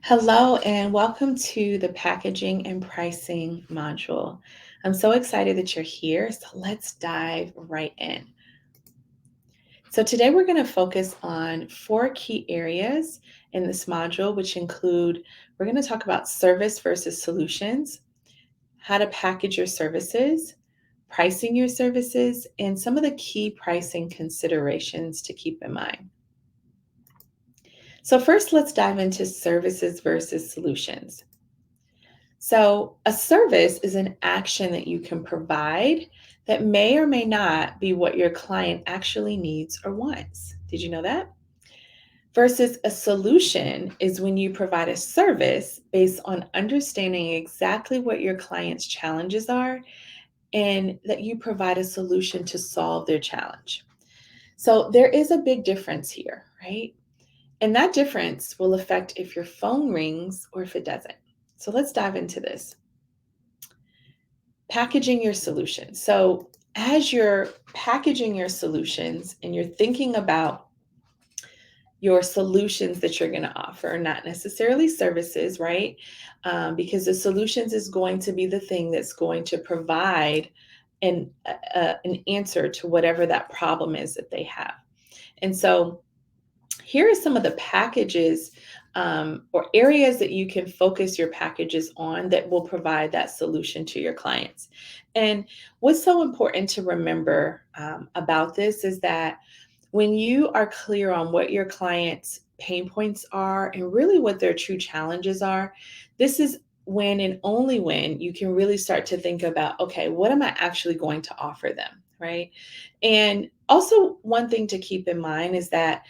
Hello, and welcome to the packaging and pricing module. I'm so excited that you're here. So let's dive right in. So, today we're going to focus on four key areas in this module, which include we're going to talk about service versus solutions, how to package your services, pricing your services, and some of the key pricing considerations to keep in mind. So, first, let's dive into services versus solutions. So, a service is an action that you can provide that may or may not be what your client actually needs or wants. Did you know that? Versus a solution is when you provide a service based on understanding exactly what your client's challenges are and that you provide a solution to solve their challenge. So, there is a big difference here, right? And that difference will affect if your phone rings or if it doesn't. So, let's dive into this. Packaging your solutions. So, as you're packaging your solutions and you're thinking about your solutions that you're going to offer, not necessarily services, right? Because the solutions is going to be the thing that's going to provide an answer to whatever that problem is that they have. And so, here are some of the packages or areas that you can focus your packages on that will provide that solution to your clients. And what's so important to remember about this is that when you are clear on what your clients' pain points are and really what their true challenges are, this is when and only when you can really start to think about, okay, what am I actually going to offer them? Right. And also, one thing to keep in mind is that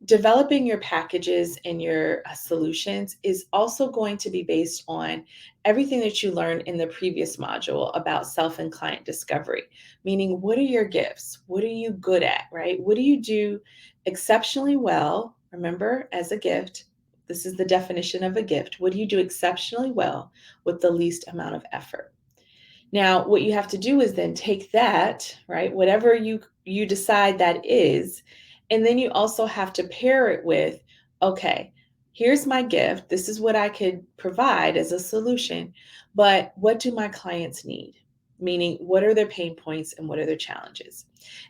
developing your packages and your solutions is also going to be based on everything that you learned in the previous module about self and client discovery. Meaning, what are your gifts? What are you good at, right? What do you do exceptionally well? Remember, as a gift, this is the definition of a gift. What do you do exceptionally well with the least amount of effort? Now, what you have to do is then take that, right? Whatever you decide that is, and then you also have to pair it with, okay, here's my gift. This is what I could provide as a solution, but what do my clients need? Meaning, what are their pain points and what are their challenges?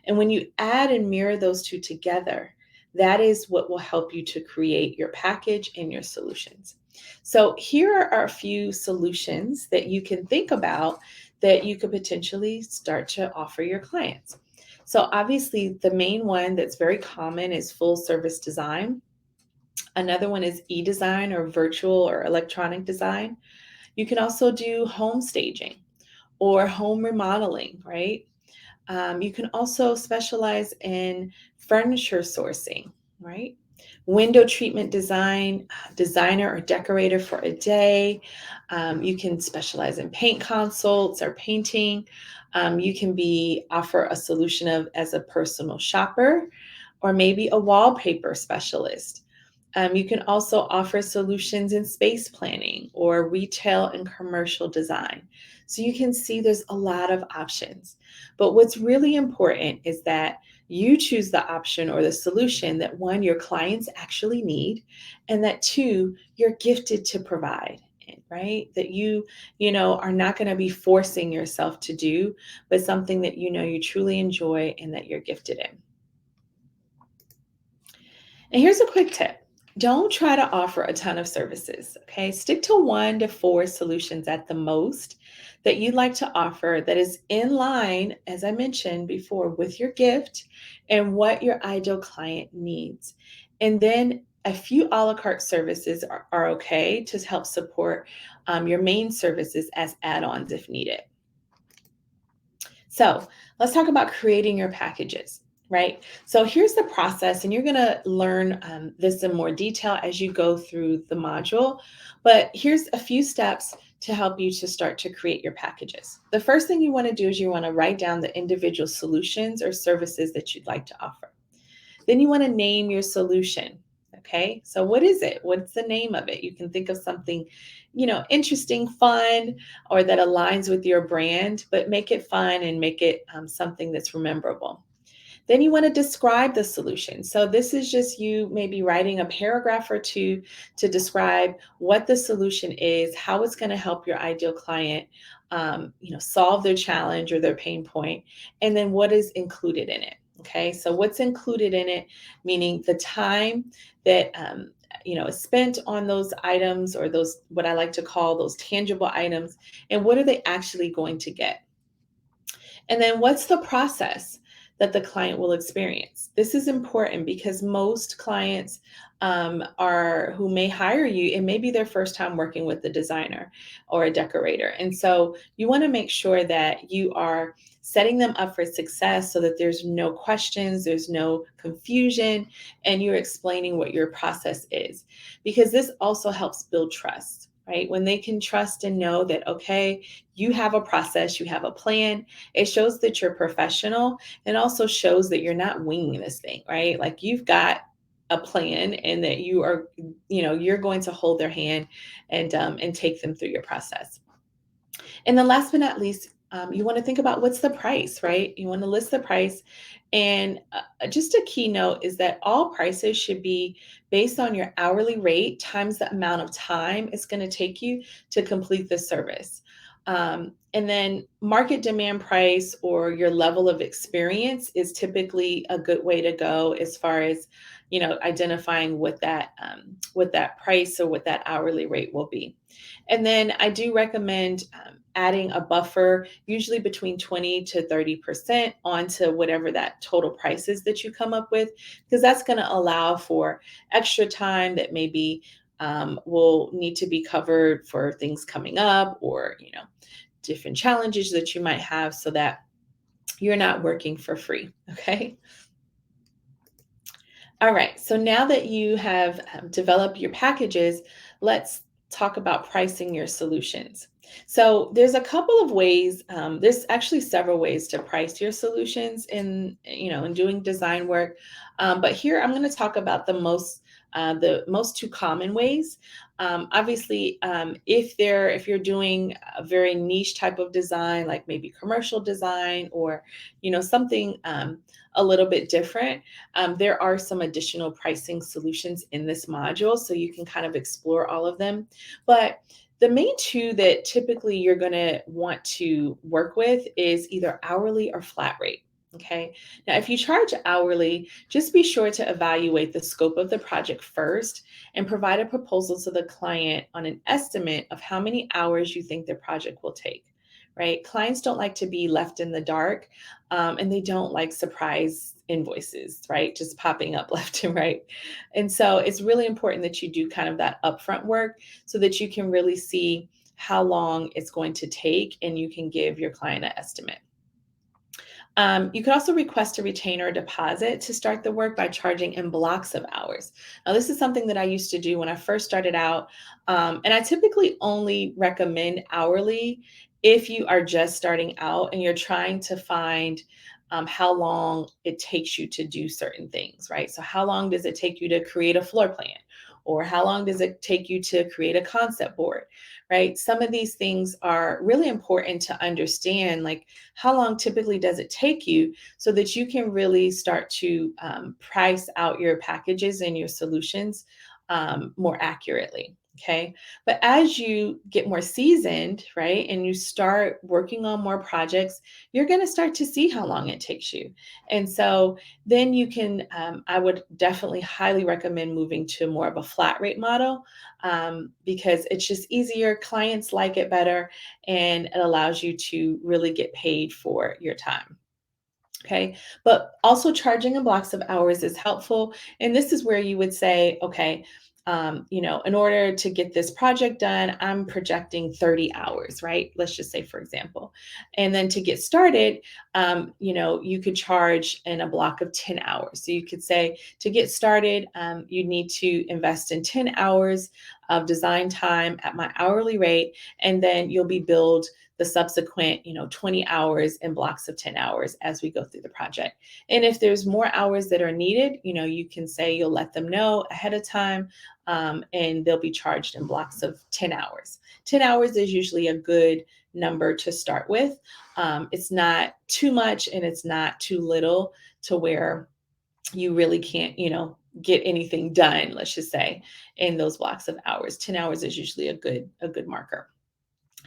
And when you add and mirror those two together, that is what will help you to create your package and your solutions. So, here are a few solutions that you can think about that you could potentially start to offer your clients. So, obviously, the main one that's very common is full service design. Another one is e design or virtual or electronic design. You can also do home staging or home remodeling, right? You can also specialize in furniture sourcing, right? Window treatment design, designer or decorator for a day. You can specialize in paint consults or painting. You can be offer a solution of as a personal shopper, or maybe a wallpaper specialist. You can also offer solutions in space planning or retail and commercial design. So you can see there's a lot of options. But what's really important is that you choose the option or the solution that one, your clients actually need, and that two, you're gifted to provide. Right, that you are not going to be forcing yourself to do, but something that you truly enjoy and that you're gifted in. And here's a quick tip. Don't try to offer a ton of services, okay? Stick to 1 to 4 solutions at the most that you'd like to offer that is in line, as I mentioned before, with your gift and what your ideal client needs. And then a few a la carte services are okay to help support your main services as add ons if needed. So let's talk about creating your packages, right? So here's the process, and you're going to learn this in more detail as you go through the module. But here's a few steps to help you to start to create your packages. The first thing you want to do is you want to write down the individual solutions or services that you'd like to offer. Then you want to name your solution. Okay, so what is it? What's the name of it? You can think of something, interesting, fun, or that aligns with your brand, but make it fun and make it something that's rememberable. Then you want to describe the solution. So this is just you maybe writing a paragraph or two to describe what the solution is, how it's going to help your ideal client, solve their challenge or their pain point, and then what is included in it. Okay, so what's included in it, meaning the time that is spent on those items or those what I like to call those tangible items, and what are they actually going to get? And then what's the process that the client will experience? This is important because most clients are who may hire you, it may be their first time working with a designer or a decorator. And so you want to make sure that you are setting them up for success so that there's no questions, there's no confusion, and you're explaining what your process is. Because this also helps build trust, right? When they can trust and know that, okay, you have a process, you have a plan, it shows that you're professional and also shows that you're not winging this thing, right? Like you've got a plan and that you are, you're going to hold their hand and take them through your process. And then last but not least, you want to think about what's the price, right? You want to list the price. And just a key note is that all prices should be based on your hourly rate times the amount of time it's going to take you to complete the service. And then market demand price or your level of experience is typically a good way to go as far as identifying what that price or what that hourly rate will be. And then I do recommend adding a buffer, usually between 20 to 30% onto whatever that total price is that you come up with, because that's going to allow for extra time that maybe will need to be covered for things coming up or, different challenges that you might have so that you're not working for free. Okay. All right, so now that you have developed your packages, let's talk about pricing your solutions. So there's a couple of ways. There's actually several ways to price your solutions in doing design work. But here I'm going to talk about the most two common ways. Obviously, if you're doing a very niche type of design, like maybe commercial design or something a little bit different, there are some additional pricing solutions in this module, so you can kind of explore all of them. But the main two that typically you're going to want to work with is either hourly or flat rate. Okay. Now, if you charge hourly, just be sure to evaluate the scope of the project first and provide a proposal to the client on an estimate of how many hours you think the project will take. Right? Clients don't like to be left in the dark, and they don't like surprise invoices, right? Just popping up left and right. And so it's really important that you do kind of that upfront work so that you can really see how long it's going to take and you can give your client an estimate. You could also request a retainer or deposit to start the work by charging in blocks of hours. Now, this is something that I used to do when I first started out, and I typically only recommend hourly if you are just starting out and you're trying to find how long it takes you to do certain things, right? So, how long does it take you to create a floor plan? Or how long does it take you to create a concept board, right? Some of these things are really important to understand, like how long typically does it take you so that you can really start to price out your packages and your solutions more accurately. Okay. But as you get more seasoned, right, and you start working on more projects, you're going to start to see how long it takes you. And so then you can, I would definitely highly recommend moving to more of a flat rate model because it's just easier. Clients like it better and it allows you to really get paid for your time. Okay. But also charging in blocks of hours is helpful. And this is where you would say, okay, in order to get this project done, I'm projecting 30 hours, right? Let's just say, for example. And then to get started, you could charge in a block of 10 hours. So you could say to get started, you need to invest in 10 hours of design time at my hourly rate, and then you'll be billed the subsequent 20 hours in blocks of 10 hours as we go through the project. And if there's more hours that are needed, you can say you'll let them know ahead of time, and they'll be charged in blocks of 10 hours. 10 hours is usually a good number to start with. It's not too much and it's not too little to where you really can't, get anything done, let's just say, in those blocks of hours. 10 hours is usually a good marker.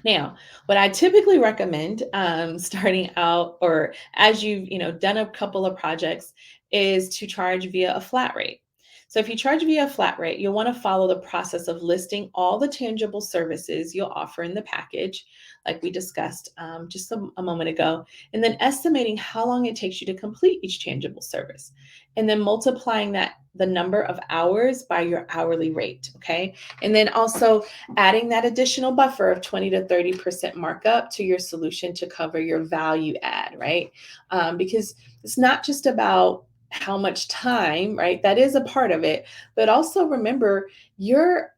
Now, what I typically recommend, starting out or as you've done a couple of projects, is to charge via a flat rate. So if you charge via a flat rate, you'll want to follow the process of listing all the tangible services you'll offer in the package, like we discussed just a moment ago, and then estimating how long it takes you to complete each tangible service, and then multiplying the number of hours by your hourly rate. Okay, and then also adding that additional buffer of 20 to 30% markup to your solution to cover your value add, right? Because it's not just about how much time, right? That is a part of it, but also remember you're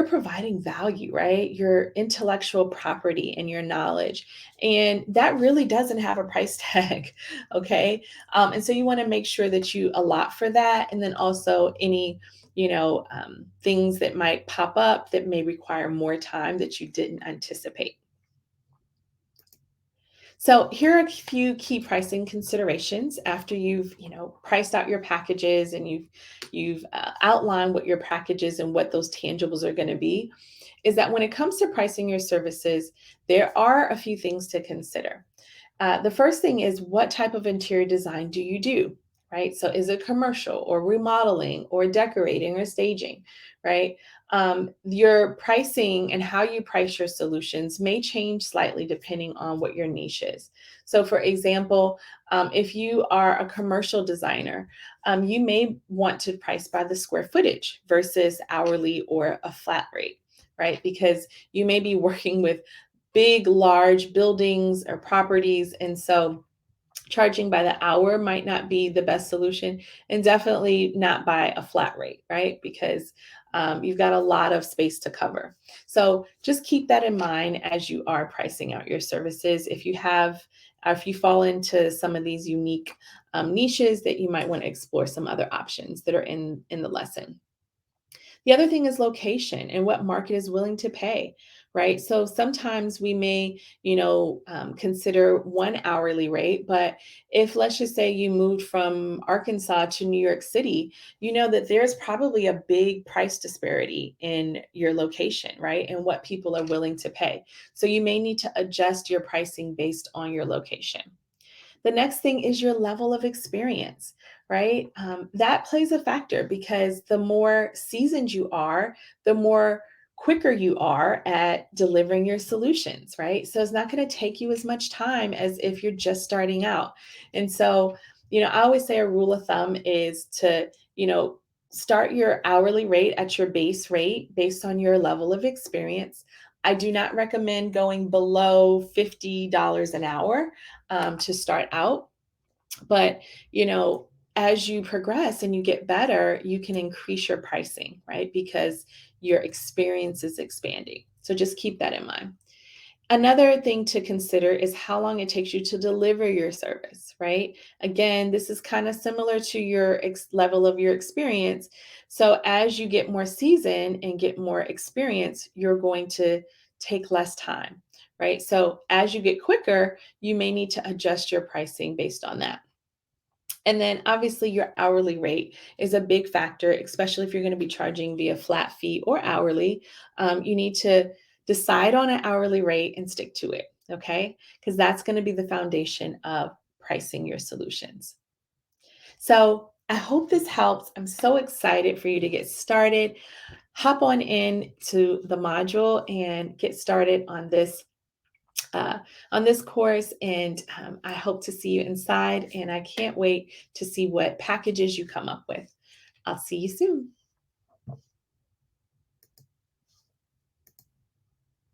providing value, right? Your intellectual property and your knowledge. And that really doesn't have a price tag. Okay. And so you want to make sure that you allot for that. And then also any, things that might pop up that may require more time that you didn't anticipate. So here are a few key pricing considerations after you've, priced out your packages and you've outlined what your packages and what those tangibles are going to be. Is that when it comes to pricing your services, there are a few things to consider. The first thing is, what type of interior design do you do? Right. So is it commercial or remodeling or decorating or staging? Right. Your pricing and how you price your solutions may change slightly depending on what your niche is. So, for example, if you are a commercial designer, you may want to price by the square footage versus hourly or a flat rate, right? Because you may be working with big, large buildings or properties. And so charging by the hour might not be the best solution, and definitely not by a flat rate, right? Because you've got a lot of space to cover. So just keep that in mind as you are pricing out your services. If you fall into some of these unique niches, that you might want to explore some other options that are in the lesson. The other thing is location and what market is willing to pay, right? So sometimes we may, consider one hourly rate, but if let's just say you moved from Arkansas to New York City, you know that there's probably a big price disparity in your location, right? And what people are willing to pay. So you may need to adjust your pricing based on your location. The next thing is your level of experience, right? That plays a factor because the more seasoned you are, the more quicker you are at delivering your solutions, right? So it's not going to take you as much time as if you're just starting out. And so, I always say a rule of thumb is to, start your hourly rate at your base rate based on your level of experience. I do not recommend going below $50 an hour to start out. But, as you progress and you get better, you can increase your pricing, right? Because your experience is expanding. So just keep that in mind. Another thing to consider is how long it takes you to deliver your service, right? Again, this is kind of similar to your level of your experience. So as you get more seasoned and get more experience, you're going to take less time, right? So as you get quicker, you may need to adjust your pricing based on that. And then obviously your hourly rate is a big factor, especially if you're going to be charging via flat fee or hourly. You need to decide on an hourly rate and stick to it, okay? Because that's going to be the foundation of pricing your solutions. So I hope this helps. I'm so excited for you to get started. Hop on in to the module and get started uh, on this course. And I hope to see you inside. And I can't wait to see what packages you come up with. I'll see you soon.